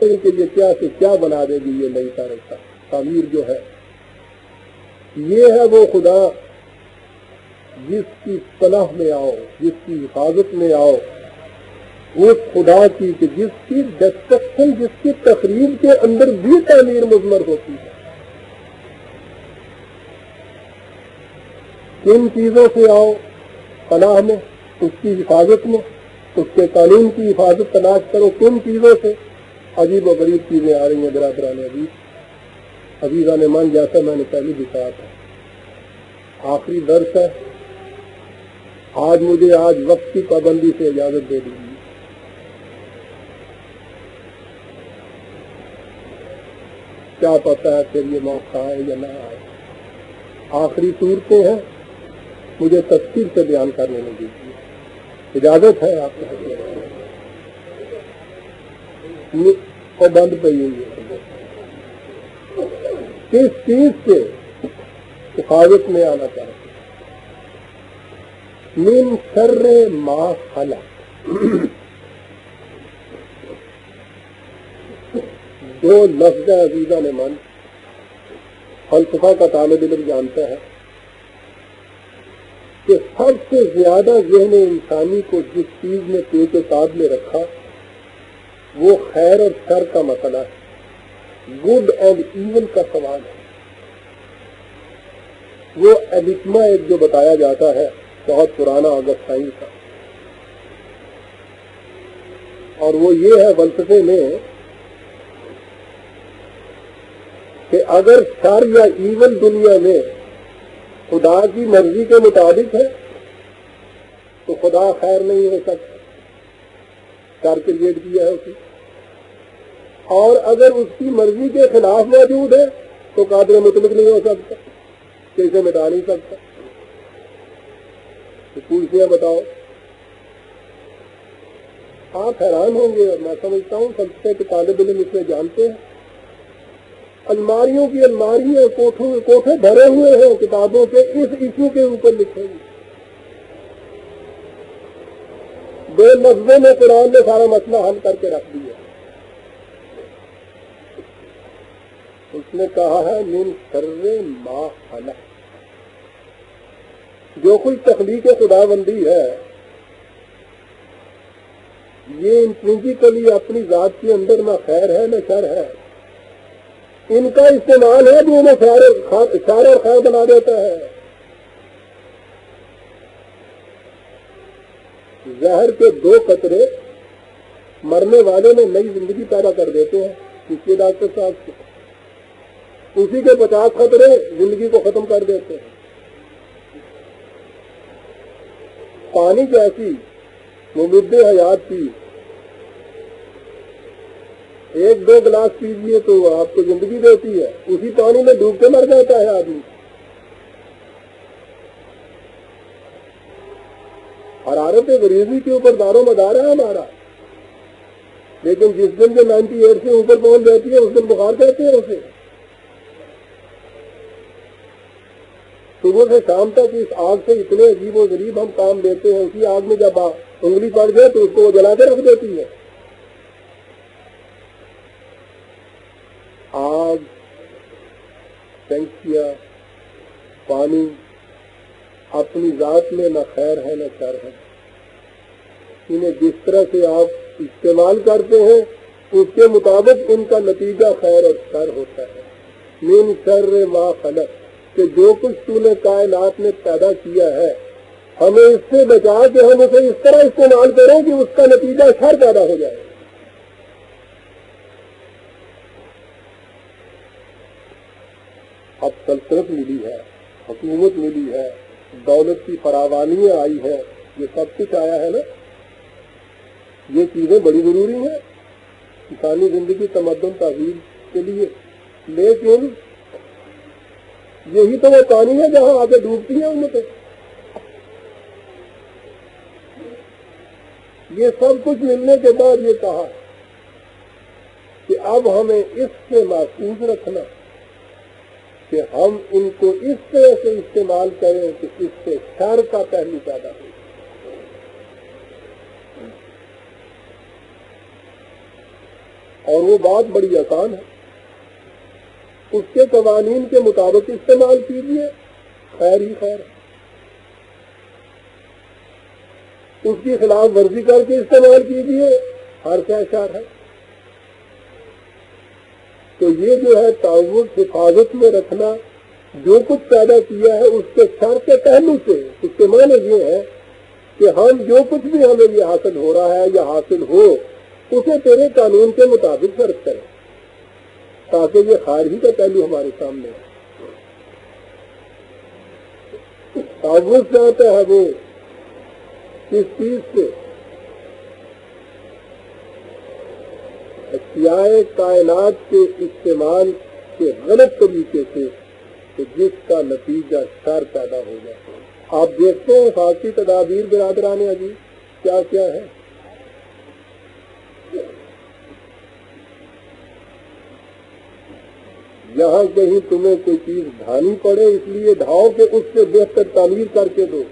کہ یہ کیا سے کیا بنا دے گی یہ نئی تعمیر جو ہے. یہ ہے وہ خدا جس کی پناہ میں آؤ، جس کی حفاظت میں آؤ، اس خدا کی کہ جس کی ڈسٹرکشن، جس کی تخریب کے اندر بھی تعمیر مضمر ہوتی ہے. کن چیزوں سے آؤ پناہ میں؟ اس کی حفاظت میں، اس کے قانون کی حفاظت تلاش کرو. کن چیزوں سے؟ عجیب و غریب چیزیں آ رہی ہیں برادران عزیزان من، جیسا میں نے پہلے دکھایا تھا. آخری درس ہے آج. مجھے آج وقت کی پابندی سے اجازت دے دیجیے. کیا پتا ہے پھر یہ موقع آئے یا نہ آئے. آخری صورتیں ہیں، مجھے تفصیل سے بیان کرنے میں دیجیے. اجازت ہے آپ کو بند پہ یہ کس چیز سے حفاظت میں آنا چاہتے ہیں؟ من شر ما خلق. دو لفظ عزیزہ نے من فلسفہ کا طالب علم جانتا ہے کہ سب سے زیادہ ذہن انسانی کو جس چیز نے پیش و تاب میں رکھا وہ خیر اور شر کا مسئلہ ہے، گڈ اینڈ ایون کا سوال ہے. وہ ایلکما ایک جو بتایا جاتا ہے بہت پرانا آگسٹائن کا، اور وہ یہ ہے فلسفے میں کہ اگر شر یا ایون دنیا میں خدا کی مرضی کے مطابق ہے تو خدا خیر نہیں ہو سکتا، شر کریٹ کیا ہے اسے. اور اگر اس کی مرضی کے خلاف موجود ہے تو قادر مطلق نہیں ہو سکتا، کہ اسے مٹا نہیں سکتا. تو پوچھتے ہیں بتاؤ. آپ حیران ہوں گے اور میں سمجھتا ہوں فلسفے کے طالب علم اس میں جانتے ہیں. الماریوں کی الماریاں، کوٹھے بھرے ہوئے ہیں کتابوں کے اس ایشو کے اوپر لکھے ہوئے. دو لفظوں میں قرآن نے سارا مسئلہ حل کر کے رکھ دیا. اس نے کہا ہے من شر ما خلق. جو کچھ تخلیق خدا بندی ہے یہ انٹرنسیکلی اپنی ذات کے اندر نہ خیر ہے نہ شر ہے. ان کا استعمال ہے جو انہیں شر اور خیر بنا دیتا ہے. زہر کے 2 قطرے مرنے والے میں نئی زندگی پیدا کر دیتے ہیں. اس کے ڈاکٹر صاحب سے اسی کے 50 خطرے زندگی کو ختم کر دیتے ہیں. پانی جیسی ممد حیات کی 1-2 گلاس پیجیے تو آپ کو زندگی دیتی ہے، اسی پانی میں ڈوب کے مر جاتا ہے آدمی. حرارت غریزی کے اوپر دار و مدار ہے ہمارا، لیکن جس دن جو 98 سے اوپر پہنچ جاتی ہے اس دن بخار کہتے ہیں اسے. صبح سے شام تک اس آگ سے اتنے عجیب و غریب ہم کام لیتے ہیں، اسی آگ میں جب انگلی پڑ جائے تو اس کو وہ جلا کے رکھ دیتی ہے. آگ، ٹینکیاں، پانی اپنی ذات میں نہ خیر ہے نہ شر ہے. انہیں جس طرح سے آپ استعمال کرتے ہیں اس کے مطابق ان کا نتیجہ خیر اور شر ہوتا ہے. من شر ما خلق، کہ جو کچھ تو نے کائنات میں پیدا کیا ہے ہمیں اس سے بچا کہ ہم اسے اس طرح استعمال کریں کہ اس کا نتیجہ شر پیدا ہو جائے. اب سلطنت ملی ہے، حکومت ملی ہے، دولت کی فراوانیاں آئی ہے، یہ سب کچھ آیا ہے نا. یہ چیزیں بڑی ضروری ہیں انسانی زندگی تمدن تحویل کے لیے، لیکن یہی تو وہ پانی ہے جہاں آگے ڈوبتی ہیں ان پہ. یہ سب کچھ ملنے کے بعد یہ کہا کہ اب ہمیں اس سے محفوظ رکھنا کہ ہم ان کو اس طرح سے استعمال کریں کہ اس سے شر کا پہلو پیدا ہو. اور وہ بات بڑی آسان ہے، اس کے قوانین کے مطابق استعمال کیجیے، خیر ہی خیر ہے۔ اس کی خلاف ورزی کر کے استعمال کیجیے، ہر کیا شر ہے۔ تو یہ جو ہے تعوض حفاظت میں رکھنا، جو کچھ پیدا کیا ہے اس کے شر کے پہلو سے، اس کے معنی یہ ہے کہ ہم جو کچھ بھی ہمیں یہ حاصل ہو رہا ہے یا حاصل ہو، اسے تیرے قانون کے مطابق صرف کریں، تاکہ یہ خیر ہی کا پہلو ہمارے سامنے ہے۔ تعوض چاہتا ہے وہ کس چیز سے؟ اشیاء کائنات کے استعمال کے غلط طریقے سے، کہ جس کا نتیجہ شر پیدا ہو جائے۔ آپ دیکھتے ہیں خاصی تدابیر برادران عزیز کیا کیا ہے۔ یہاں کہیں تمہیں کوئی چیز ڈھانی پڑے، اس لیے ڈھاؤ کہ اس سے بہتر تعمیر کر کے دو۔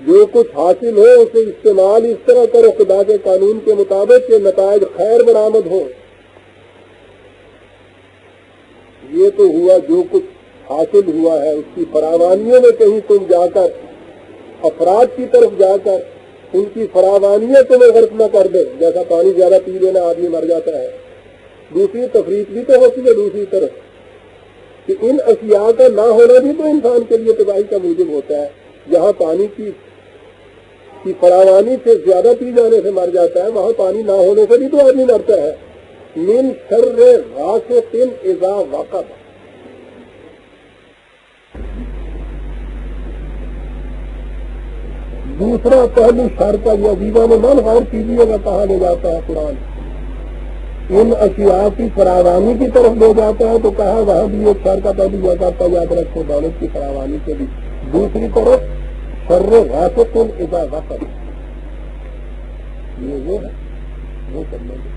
جو کچھ حاصل ہو اسے استعمال اس طرح کرو خدا کے قانون کے مطابق کہ نتائج خیر برآمد ہو۔ یہ تو ہوا جو کچھ حاصل ہوا ہے، اس کی فراوانیوں میں کہیں تم جا کر افراد کی طرف جا کر ان کی فراوانیاں تمہیں غرق نہ کر دے، جیسا پانی زیادہ پی لینا آدمی مر جاتا ہے۔ دوسری تفریق بھی تو ہوتی ہے دوسری طرف کہ ان اشیاء کا نہ ہونا بھی تو انسان کے لیے تباہی کا موجب ہوتا ہے۔ جہاں پانی کی فراوانی سے زیادہ پی جانے سے مر جاتا ہے، وہاں پانی نہ ہونے سے بھی تو آدمی مرتا ہے۔ من شر غاسق اذا وقب۔ دوسرا پہلو شر کا یہ عزیزوں میں من غور کیجیے گا کہاں لے جاتا ہے قرآن، ان اشیاء کی فراوانی کی طرف لے جاتا ہے، تو کہا وہاں بھی ایک شر کا پہلو یہ کرتا، یاد رکھو دولت کی فراوانی سے بھی۔ دوسری طرف شر غاسق اذا وقب، یہ وہ ہے وہ کرنے گے۔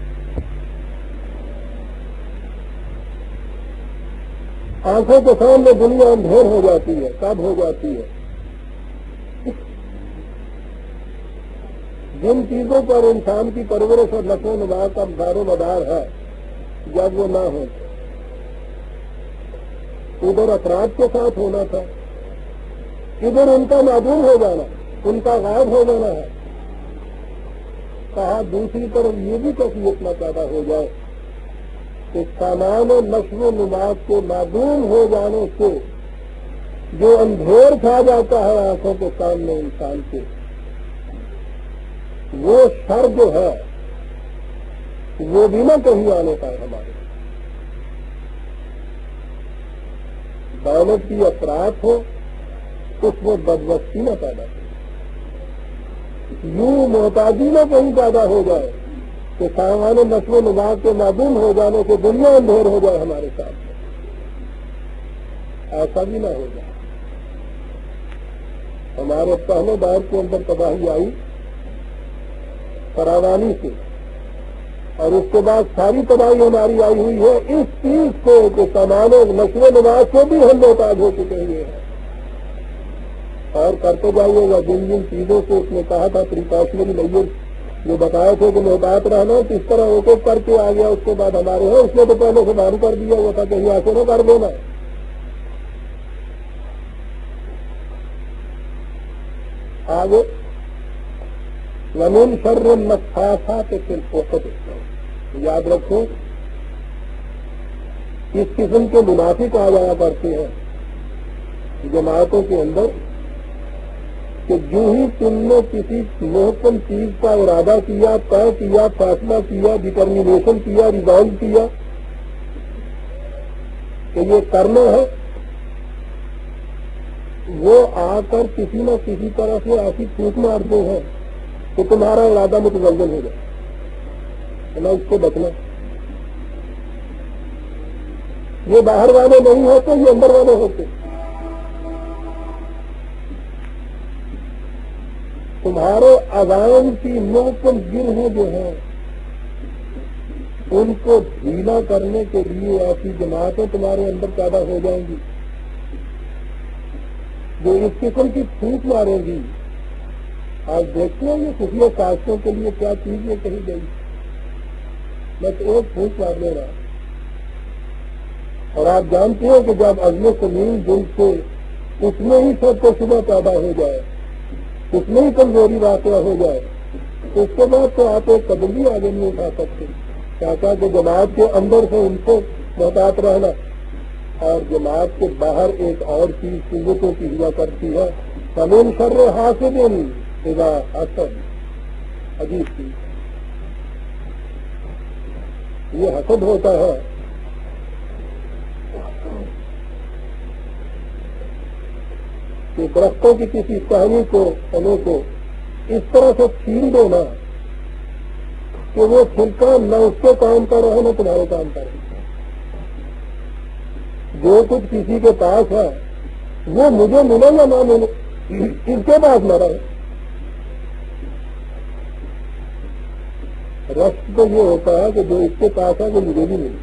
آنکھوں کے سامنے دنیا اندھیر ہو جاتی ہے، کب ہو جاتی ہے؟ جن چیزوں پر انسان کی پرورش اور نشو و نما کا دار و مدار ہے، جب وہ نہ ہو، ادھر افراد کے ساتھ ہونا تھا، ادھر ان کا معدوم ہو جانا، ان کا غائب ہو جانا ہے۔ کہا دوسری طرف یہ بھی کیفیت نہ پیدا ہو جائے کہ سامان و نشو و نما کے معدوم ہو جانے سے جو اندھیر چھا جاتا ہے آنکھوں کے سامنے انسان کے، وہ شر جو ہے وہ بھی نہ کہیں آنے پائے ہمارے۔ دولت کی افراد ہو، اس میں بدبختی نہ پیدا ہو، یوں محتاجی نہ کہیں پیدا ہو جائے کہ سامان نشو و نما کے معدوم ہو جانے سے دنیا اندھیر ہو جائے ہمارے ساتھ، ایسا بھی نہ ہو جائے۔ ہمارے پہلے دور کے اندر تباہی آئی فراوانی سے، اور اس کے بعد ساری تباہی ہماری آئی ہوئی ہے اس چیز کو کہ سامان نشو و نما سے بھی ہم محتاج ہو چکے ہیں، اور کرتے جائیے گا جن جن چیزوں سے اس نے کہا تھا پریکاشنری میئر جو بتایا تھے کہ محتاط رہنا، کس طرح ایک ایک کر کے آ گیا۔ اس کے بعد ہمارے ہیں اس نے تو پہلے سے بند کر دیا ہوا تھا کہ یہ ایسے نہ کر دینا۔ آگے وَمِن شَرِّ النَّفَّاثَاتِ فِي الْعُقَدِ، یاد رکھو اس قسم کے منافق آ جایا کرتے ہیں جماعتوں کے اندر کہ جو ہی تم نے کسی محکم چیز کا ارادہ کیا، طے کیا، فیصلہ کیا، ڈٹرمینیشن کیا، ریزالو کیا کہ یہ کرنا ہے، وہ آ کر کسی نہ کسی طرح سے ایسی پھوٹ مارتے ہیں کہ تمہارا ارادہ متزلزل ہو جائے، نہ اس کو بچنا۔ یہ باہر والے نہیں ہوتے، یہ اندر والے ہوتے۔ تمہارے عوام کی محکم گروہ جو ہیں ان کو ڈھیلا کرنے کے لیے ایسی جماعتیں تمہارے اندر پیدا ہو جائیں گی جو اس قسم کی پھوٹ ماریں گی۔ آج دیکھتے ہیں یہ خفیہ سازشوں کے لیے کیا چیز یہ کہی گئی بس ایک پھونک مار لے رہا. اور آپ جانتے ہیں کہ جب عزم سلیم دل سے اس میں ہی سب کو صبح پیدا ہو جائے, اس میں ہی کمزوری واقع ہو جائے, تو اس کے بعد تو آپ ایک قدم بھی آگے نہیں اٹھا سکتے. چاہتا کہ جماعت کے اندر سے ان کو محتاط رہنا, اور جماعت کے باہر ایک اور چیز قوتوں کی ہوا کرتی ہے, فمن شر حاسد اذا حسد. عجیب چیز یہ حسد ہوتا ہے کہ درختوں کی کسی ٹہنی کو تنے کو اس طرح سے چھین دینا کہ وہ چھلکا نہ اس کے کام کا رہے نہ تمہارے کام کا رہے. جو کچھ کسی کے پاس ہے وہ مجھے ملے یا نہ ملے, اس کے پاس نہ رہے. رشک تو یہ ہوتا ہے کہ جو اس کے پاس ہے وہ مجھے بھی ملے,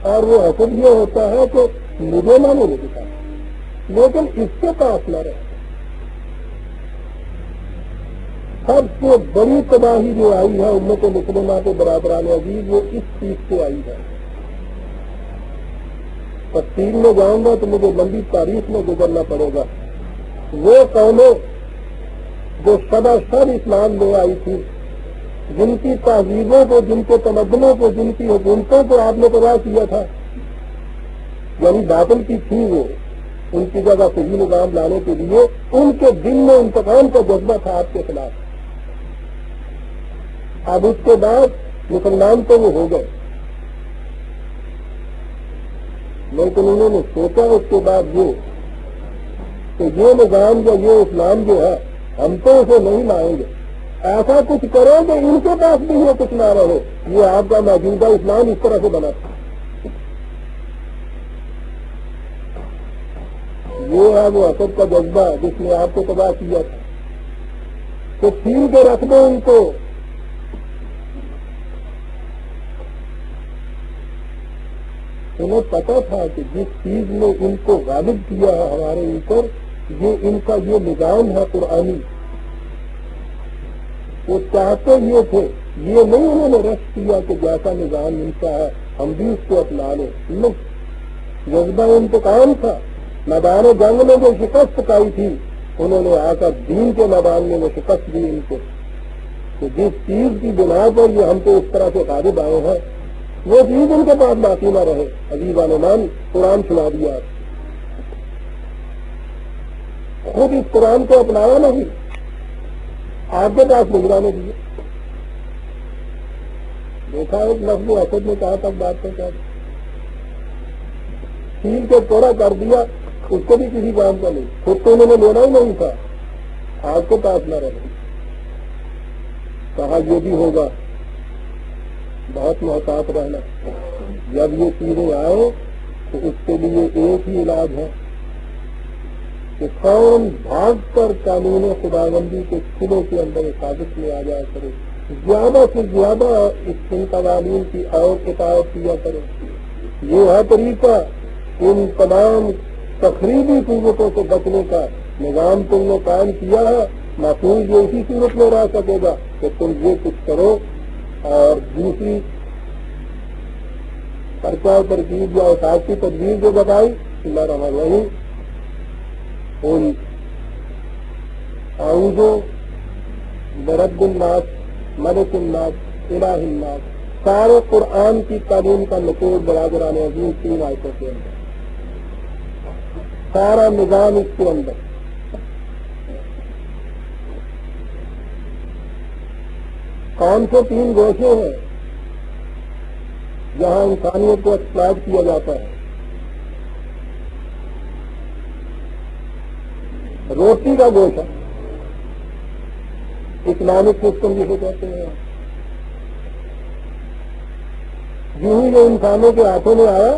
اور وہ حسد یہ ہوتا ہے کہ مجھے نہ ملے کے پاس لیکن اس کے پاس نہ رہے. سب سے بڑی تباہی جو آئی ہے امت مسلمہ کے برابران عزیز وہ اس چیز سے آئی ہے. تفصیل میں جاؤں گا تو مجھے لمبی تاریخ میں گزرنا پڑے گا. وہ قومیں جو سب اسلام لے آئی تھی, جن کی تہذیبوں کو, جن کے تمدنوں کو, جن کی حکومتوں کو آپ نے تباہ کیا تھا, یعنی باطل کی تھی, وہ ان کی جگہ صحیح نظام لانے کے لیے ان کے دل میں انتقام کا جذبہ تھا آپ کے خلاف. اب اس کے بعد مسلمان تو وہ ہو گئے, لیکن انہوں نے سوچا اس کے بعد یہ کہ یہ نظام یا یہ اسلام جو ہے ہم تو اسے نہیں لائیں گے, ایسا کچھ کرو کہ ان کے پاس بھی یہ کچھ نہ رہے. یہ آپ کا موجودہ اسلام اس طرح سے بنا تھا. یہ ہے وہ حسد کا جذبہ جس نے آپ کو تباہ کیا تھا. تو چھین کے رکھ دو ان کو. انہیں پتا تھا کہ جس چیز نے ان کو غالب کیا ہے ہمارے اوپر, یہ ان کا یہ نظام ہے قرآنی. وہ چاہتے یہ تھے, یہ نہیں انہوں نے رشک کیا کہ جیسا نظام ان کا ہے ہم بھی اس کو اپنا لیں. نہیں, جذبہ انتقام تھا. میدان جنگ میں جو شکست پائی تھی انہوں نے آ کر دین کے میدان میں وہ شکست دی ان کو, کہ جس چیز کی بنا پر یہ ہم کو اس طرح سے غالب آئے ہیں وہ چیز ان کے پاس باقی نہ رہے. عزیزان مان, قرآن سنا دیا, خود اس قرآن کو اپنایا نہیں, آپ کے پاس نگرانے دیے. دیکھا ایک لفظ حسد نے کہا تک بات کو کیا چھین کے توڑا کر دیا, اس کو بھی کسی کام کا نہیں. خود تو انہوں نے لینا ہی نہیں تھا, آپ کے پاس نہ رہے. کہا یہ بھی ہوگا, بہت محتاط رہنا. جب یہ چیزیں آئے تو اس کے لیے ایک ہی علاج ہے کہ کون بھاگ کر قانون خداوندی کے قلعوں کے اندر حفاظت میں آ جایا کرے, زیادہ سے زیادہ ان قوانین کی اور اطاعت کیا کرے. یہ ہے طریقہ ان تمام تخریبی قوتوں سے بچنے کا. نظام تم نے قائم کیا ہے, محفوظ یہ اسی صورت میں رہ سکے گا کہ تم یہ کچھ کرو. اور دوسری پرچہ ترکیب یا اوساط کی تدبیر جو بتائی, اللہ الرحمن الرحیم, قل اعوذ برب الناس ملک الناس الہ الناس, سارے قرآن کی تعلیم کا نچوڑ برادران عظیم 3 آیتوں کے اندر, سارا نظام اس کے اندر. کون سے 3 گوشے ہیں جہاں انسانیت کو ایکسپلائٹ کیا جاتا ہے؟ روٹی کا گوشہ, اکنامک سسٹم جسے کہتے ہیں. یوں ہی یہ انسانوں کے ہاتھوں میں آیا,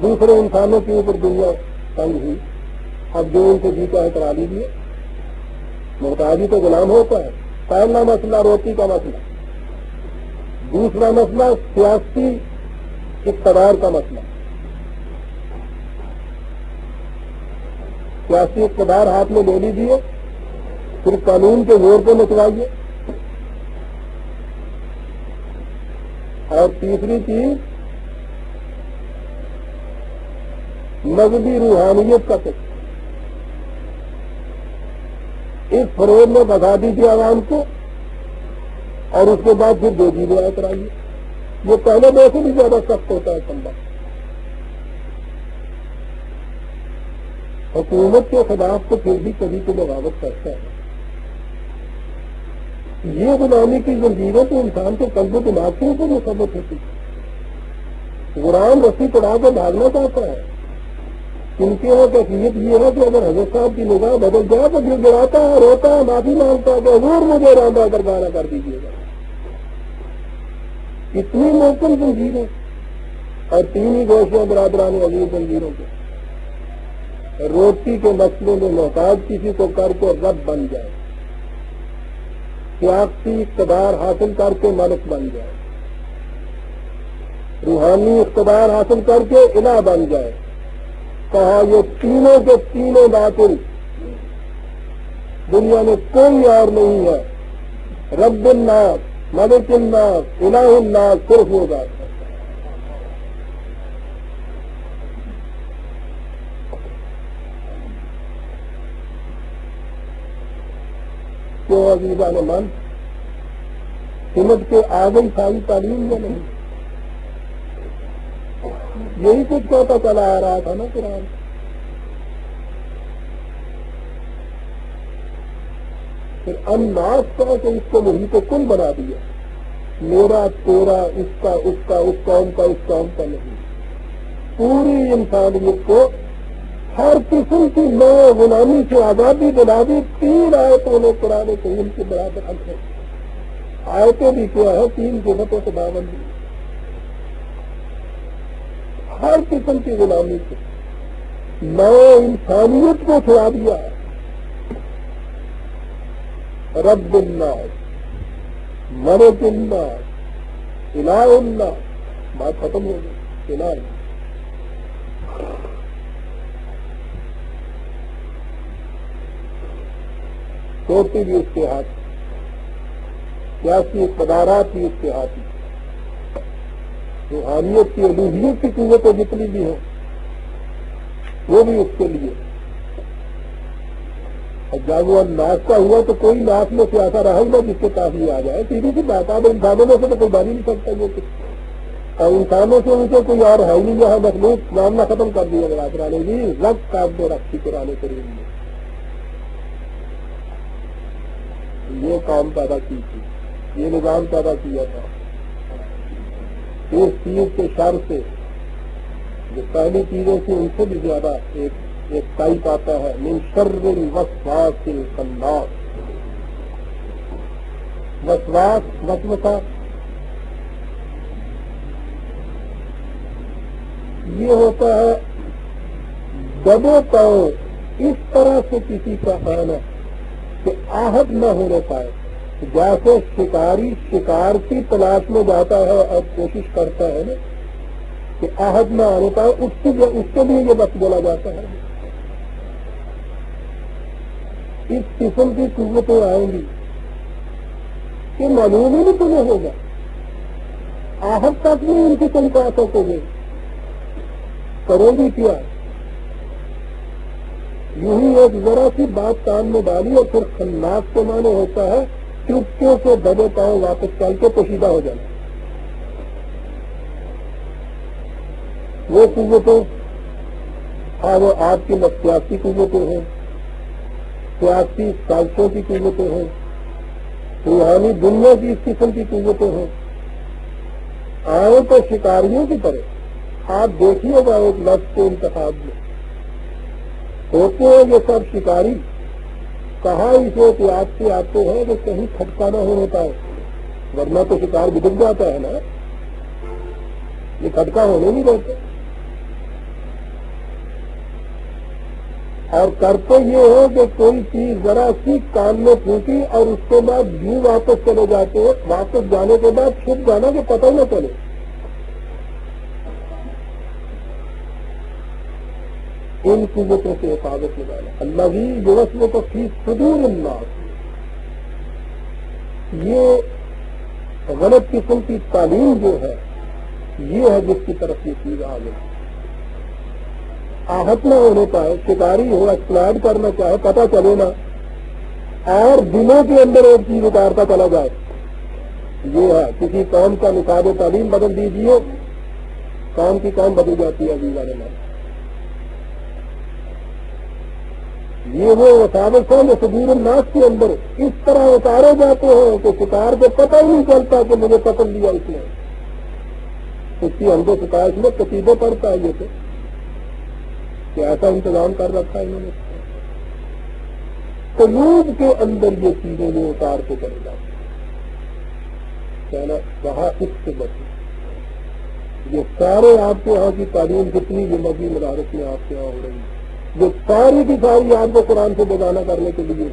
دوسرے انسانوں کے اوپر دنیا تنگ ہوئی. اب جو ان سے جیتا ہے کرا لیجیے, محتاجی تو غلام ہوتا ہے. پہلا مسئلہ روٹی کا مسئلہ. دوسرا مسئلہ سیاسی اقتدار کا مسئلہ. سیاسی اقتدار ہاتھ میں لے لیجیے, پھر قانون کے زور پہ نچوائیے, اور تیسری چیز مذہبی روحانیت کا فکر. اس فروغ میں بتا دیجیے عوام کو اور اس کے بعد پھر دو جیلیں کرائیے. یہ پہلے دو سے بھی زیادہ سخت ہوتا ہے سمبھا. حکومت کے خلاف تو پھر بھی کبھی تو بغاوت کرتا ہے. یہ غلامی کی زنجیریں تو انسان کے قلب و دماغ کے اوپر مسلط ہوتی ہے. غلام رسی پڑا کے بھاگنا چاہتا ہے. ان کی وہ کیفیت یہ ہے کہ اگر حضرت صاحب کی نگاہ بدل جائے تو پھر گراتا ہے, روتا ہے, معافی مانگتا ہے کہ حضور مجھے راندہ درگاہ کر دیجیے گا. اتنی محکم زنجیر ہے. اور تین ہی گوشیاں برادران عزیز زنجیروں کے. روٹی کے مسئلے میں محتاج کسی کو کر کے رب بن جائے, سیاسی اقتدار حاصل کر کے ملک بن جائے, روحانی اقتدار حاصل کر کے الہ بن جائے. کہا یہ تینوں کے تینوں باطل, دنیا میں کوئی اور نہیں ہے. رب الناس, ملک الناس, الہ الناس صرف وہ ذات ہے. کیوں عزیزان من سمجھ کے آ گئی ساری تعلیم یا نہیں؟ یہی کچھ پتہ چلا آ رہا تھا نا قرآن. پھر الناس کا کہ اس کو محیط کل بنا دیا. میرا تیرا, اس کا اس کا, اس قوم کا اس قوم کا نہیں. پوری انسانیت کو ہر قسم کی نئے غلامی سے آزادی دلا دی. 3 آیتوں نے قرآن کریم کے برابر حق ہے. آیتیں بھی کیا ہے, 3 جگہوں سے پابندی. ہر قسم کی غلامی سے نئے انسانیت کو چھڑا دیا. رب الناس, ملک الناس, الہ الناس, بات ختم ہو گئی. الہ چھوٹی بھی اس کے ہاتھ, سیاسی اقتدارات بھی اس کے ہاتھ, روحانیت کی الوہیت کی قوتیں جتنی بھی ہیں وہ بھی اس کے لیے. اور جب وہ ناچ کا ہوا تو کوئی ناچ میں سے ایسا رہا ہی نہ جس کے کافی آ جائے. سیدھی سی بات ہے, انسانوں میں سے تو کوئی بانی نہیں سکتا یہ کچھ. اور انسانوں سے ان کو کوئی اور ہے ہی نہیں. یہاں مخلوق نام نہ ختم کر دیا گیا قرآن جی, رب کام دو رکھی قرآن کریم میں. یہ کام پیدا کی تھی, یہ نظام پیدا کیا تھا. اس چیز کے شر سے جو پہلی چیزوں سے ان سے بھی زیادہ ایک ٹائپ آتا ہے, من شر الوسواس الخناس. وسواس, وسوسہ, یہ ہوتا ہے دبے پاؤں اس طرح سے کسی کا آنا کہ آہت نہ ہونے پائے. جیسے شکاری شکار کی تلاش میں جاتا ہے اور کوشش کرتا ہے نا کہ آہت نہ آنے پائے, اس کے لیے یہ وقت بولا جاتا ہے. اس قسم کی قوتیں آئیں گی کہ معلوم ہی نہیں تمہیں ہوگا, آہت تک نہیں ان کی تم پا سکو گے. کرو گی کیا؟ یوں ہی ایک ذرا سی بات کان میں ڈالی اور پھر خناس کے معنی ہوتا ہے چپکیوں سے دبے پاؤں واپس چل کے پوشیدہ ہو جانا. وہ قوتیں ہاں وہ آپ کی نفسیاتی قوتیں ہیں, سیاسی سازشوں کی قوتیں ہیں, روحانی دنیا کی اس قسم کی قوتیں ہیں. آئے تو شکاریوں کی طرح. آپ دیکھیے گا ایک لفظ کے انتخاب میں ہوتے ہیں یہ سب شکاری. کہاں اس احتیاط سے آتے ہیں کہ کہیں کھٹکا نہ ہونے پائے, ورنہ تو شکار بگڑ جاتا ہے نا. یہ کھٹکا ہونے نہیں دیتے. اور کرتے یہ ہے کہ کوئی چیز ذرا سی کان میں پھونکی اور اس کے بعد یوں واپس چلے جاتے ہیں. واپس جانے کے بعد چھپ جانا کہ پتہ نہ چلے. ان قوتوں سے حفاظت لگانا. اللہ بھی یوسوس فی صدور الناس, یہ غلط قسم کی تعلیم جو ہے یہ ہے جس کی طرف یہ چیز آ گئی. آہت نہ ہونے پائے، شکاری ہو ایکسپلائٹ کرنا چاہے پتہ چلے نا، اور دنوں کے اندر ایک چیز اتارتا چلا جائے. یہ ہے کسی قوم کا نصاب تعلیم بدل دیجیے، قوم کی قوم بدل جاتی ہے. عزیز والے یہ وہ وساوت ہیں جو صدور الناس کے اندر اس طرح اتارے جاتے ہیں کہ شکار کو پتہ ہی نہیں چلتا کہ مجھے پسند لیا اس نے. اس کی ہم کو شکایت میں قصیدے پڑتا ہے یہ تو کہ ایسا انتظام کر رکھا ہے انہوں نے. قلوب کے اندر یہ چیزیں وہ اتار کے چلے جاتے ہیں. کہنا وہاں اس سے بچے. یہ سارے آپ کے یہاں کی تعلیم جتنی بھی مذہبی مدارس میں آپ کے یہاں ہو رہی ہے، جو ساری کی ساری آپ کو قرآن سے بیگانہ کرنے کے لیے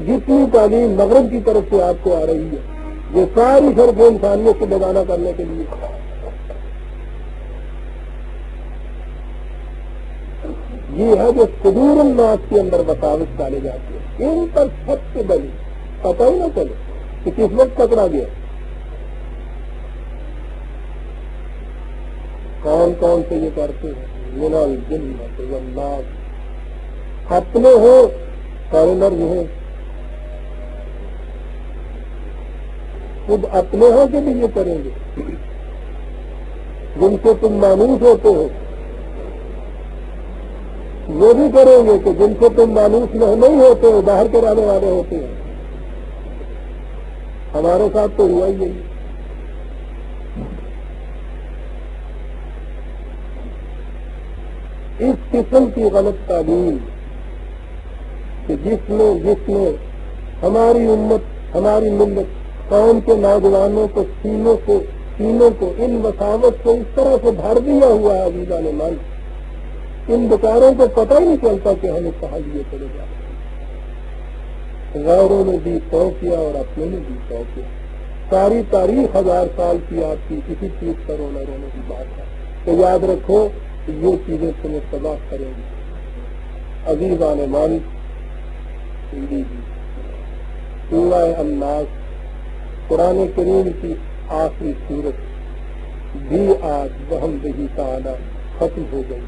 جتنی تعلیم مغرب کی طرف سے آپ کو آ رہی ہے، یہ ساری شرف انسانیت سے بیگانہ کرنے کے لیے. یہ ہے جو صدور الناس کے اندر وساوس ڈالے جاتے ہیں. ان پر سب سے بڑی پتہ ہی نہ چلے کہ کس وقت پکڑا گیا. کون کون سے یہ کرتے ہیں؟ من الجنۃ والناس. اپنے ہو فارنرز ہیں، خود اپنے ہو کے بھی یہ کریں گے. جن سے تم مانوس ہوتے ہو وہ بھی کریں گے کہ جن سے تم مانوس نہیں ہوتے ہو، باہر کے رہنے والے ہوتے ہیں. ہمارے ساتھ تو ہوا ہی یہی. اس قسم کی غلط تعلیم کہ جس میں ہماری امت، ہماری ملت، قوم کے نوجوانوں کو سینوں کو ان وساوت کو اس طرح سے بھر دیا ہوا ہے. عزیزان من، ان بیچاروں کو پتہ ہی نہیں چلتا کہ ہمیں کہاں لیے چلے جاتے ہیں. غیروں نے بھی تو کیا اور اپنے نے بھی تو کیا. ساری تاریخ 1000 سال کی آپ کی کسی چیز پر رونا رونے کی بات ہے. تو یاد رکھو یہ چیزیں تمہیں تباہ کریں گی. عزیزان من، سورہ الناس قرآن کریم کی آخری سورت بھی آج بحمدہ تعالی ختم ہو گئی.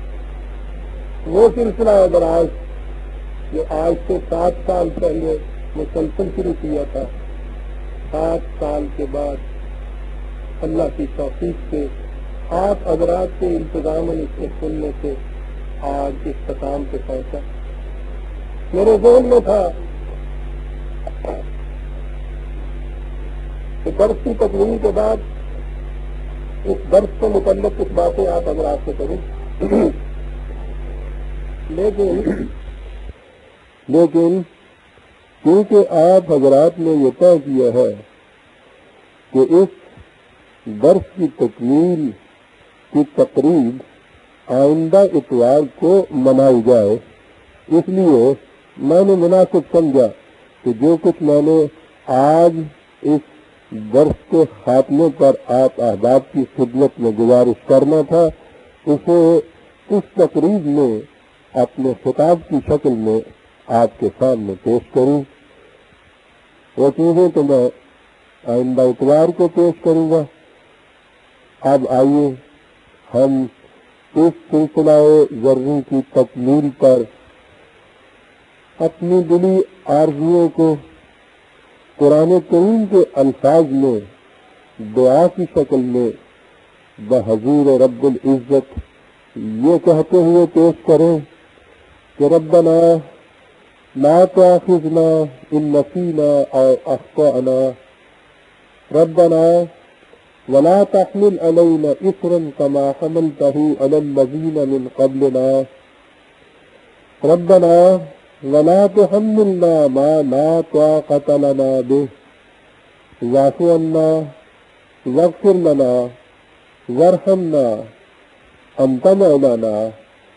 وہ سلسلہ ابراز جو آج سے 7 سال پہلے مسلسل شروع کیا تھا، 7 سال کے بعد اللہ کی توفیق سے آپ حضرات کے انتظام اس کے سننے سے آج اختتام پہ پہنچا. میرے ذہن میں تھا کہ درس کی تکمیل کے بعد اس درس سے متعلق کچھ باتیں آپ حضرات سے کروں، لیکن کیونکہ آپ حضرات نے یہ طے کیا ہے کہ اس درس کی تکمیل کی تقریب آئندہ اتوار کو منائی جائے، اس لیے میں نے مناسب سمجھا کہ جو کچھ میں نے آج اس درس کے خاتمے پر آپ احباب کی خدمت میں گزارش کرنا تھا، اسے اس تقریب میں اپنے خطاب کی شکل میں آپ کے سامنے پیش کروں. وہ چیزیں تو میں آئندہ اتوار کو پیش کروں گا. اب آئیے ہم اس سلسلہ ضروری کی تکمیل پر اپنی دلی آرزوؤں کو قرآن کریم کے الفاظ میں دعا کی شکل میں بحضور رب العزت یہ کہتے ہوئے پیش کریں کہ ربنا لا تؤاخذنا ان نسینا او اخطأنا ربنا ولا تحمل علينا إصرا كما حملته على الذين من قبلنا ربنا ولا تحملنا ما لا طاقة لنا به واعف عنا واغفر لنا وارحمنا أنت مولانا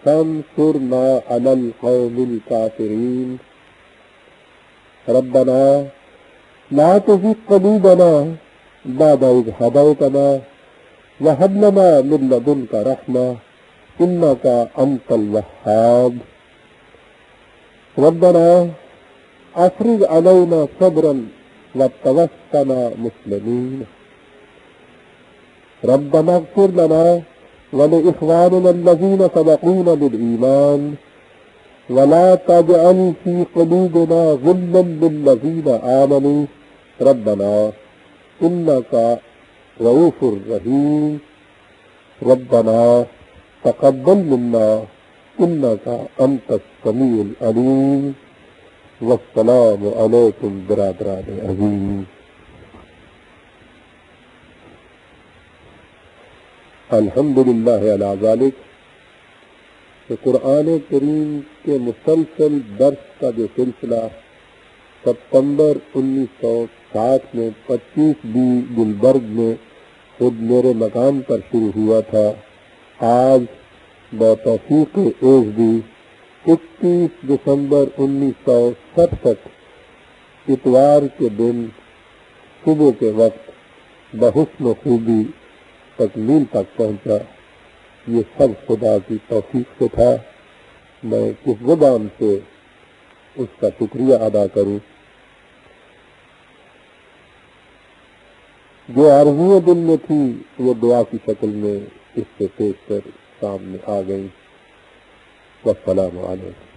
فانصرنا على القوم الكافرين ربنا لا تزغ قلوبنا بعد إذ هديتنا وهب لنا من لدنك رحمة إنك أنت الوهاب ربنا أفرغ علينا صبرا وتوفنا مسلمين ربنا اغفر لنا ولإخواننا الذين سبقونا بالإيمان ولا تجعل في قلوبنا غلا للذين آمنوا ربنا إنك رؤوف رحيم ربنا تقبل منا إنك أنت السميع العليم والسلام علیکم برادران عظیم۔ الحمدللہ علی ذالک کہ قرآن کریم کے مسلسل درس کا جو سلسلہ ستمبر 1960 میں 25 گلبرگ میں خود میرے مقام پر شروع ہوا تھا، آج بتوفیق ایزدی 21 دسمبر 1967 اتوار کے دن صبح کے وقت بحسن و خوبی تکمیل تک پہنچا۔ یہ سب خدا کی توفیق سے تھا۔ میں کس زبان سے اس کا شکریہ ادا کروں؟ جو آرزویں دل میں تھی وہ دعا کی شکل میں اس سے پیش کر سامنے آ گئی۔ والسلام علیکم۔